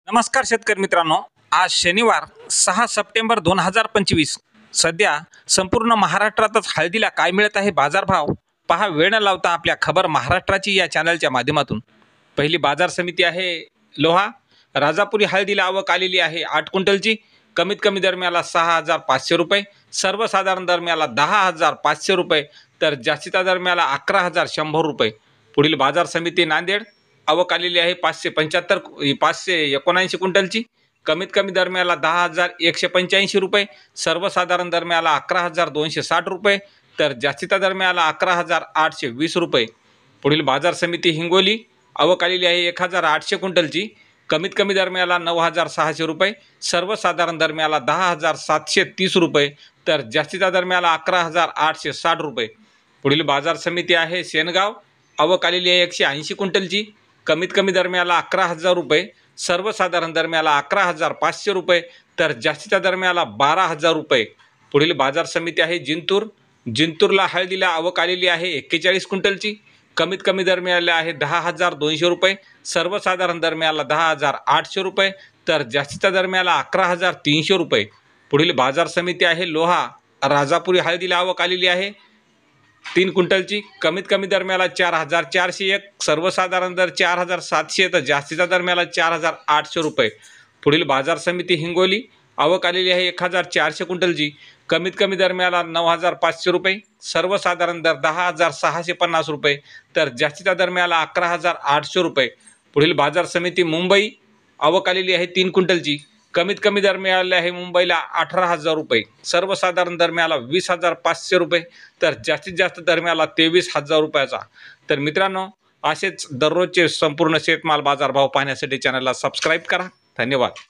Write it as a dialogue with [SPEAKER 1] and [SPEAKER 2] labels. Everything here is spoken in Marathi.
[SPEAKER 1] नमस्कार शेतकरी मित्रांनो, आज शनिवार 6 सप्टेंबर 2025. सध्या संपूर्ण महाराष्ट्रातच हळदीला काय मिळत आहे बाजारभाव पहा. वेळ न लावता आपल्या खबर महाराष्ट्राची या चॅनलच्या माध्यमातून. पहिली बाजार समिती आहे लोहा. राजापुरी हळदीला आवक आलेली आहे 8 क्विंटलची. कमीत कमी दरम्याला 6,500 रुपये, सर्वसाधारण दरम्याला 10,500 रुपये, तर जास्तीच्या दरम्याला 11,100 रुपये. पुढील बाजार समिती नांदेड. आवक आलेली आहे 579 क्विंटलची. कमीत कमी दरम्याला 10,185 रुपये, सर्वसाधारण दरम्याला 11,260 रुपये, तर जास्तीच्या दरम्याला 11,820 रुपये. पुढील बाजार समिती हिंगोली. आवक आलेली आहे 1,800 क्विंटलची. कमीत कमी दरम्याला 9,600 रुपये, सर्वसाधारण दरम्याला 10,730 रुपये, तर जास्तीच्या दरम्याला 11,860 रुपये. पुढील बाजार समिती आहे सेनगाव. आवक आलेली आहे 180 क्विंटलची. कमीत कमी दरम्याला 11,000 रुपये, सर्वसाधारण दरम्याला 11,500 रुपये, तर जास्तीच्या दरम्याला 12,000 रुपये. पुढील बाजार समिती आहे जिंतूर. जिंतूरला हळदीला आवक आलेली आहे 41 क्विंटलची. कमीत कमी दरम्याला आहे 10,200 रुपये, सर्वसाधारण दरम्याला 10,800 रुपये, तर जास्तीच्या दरम्याला 11,300 रुपये. पुढील बाजार समिती आहे लोहा. राजापुरी हळदीला आवक आलेली आहे 3 क्विंटलची. कमीत कमी दरम्याला 4,401, सर्वसाधारण दर 4,700, तर जास्तीच्या दरम्याला 4,800 रुपये. पुढील बाजार समिती हिंगोली. आवक आलेली आहे 1,400 क्विंटलची. कमीत कमी दरम्याला 9,500 रुपये, सर्वसाधारण दर 10,650 रुपये, तर जास्तीच्या दरम्याला 11,800 रुपये. पुढील बाजार समिती मुंबई. आवक आलेली आहे 3 क्विंटलची. कमीत कमी दरम्याला आहे मुंबईला 18,000 रुपये, सर्वसाधारण दरम्याला 20,500 रुपये, तर जास्तीत जास्त दरम्याला 23,000 रुपयाचा. तर मित्रांनो, असेच दररोजचे संपूर्ण शेतमाल बाजारभाव पाहण्यासाठी चॅनलला सबस्क्राईब करा. धन्यवाद.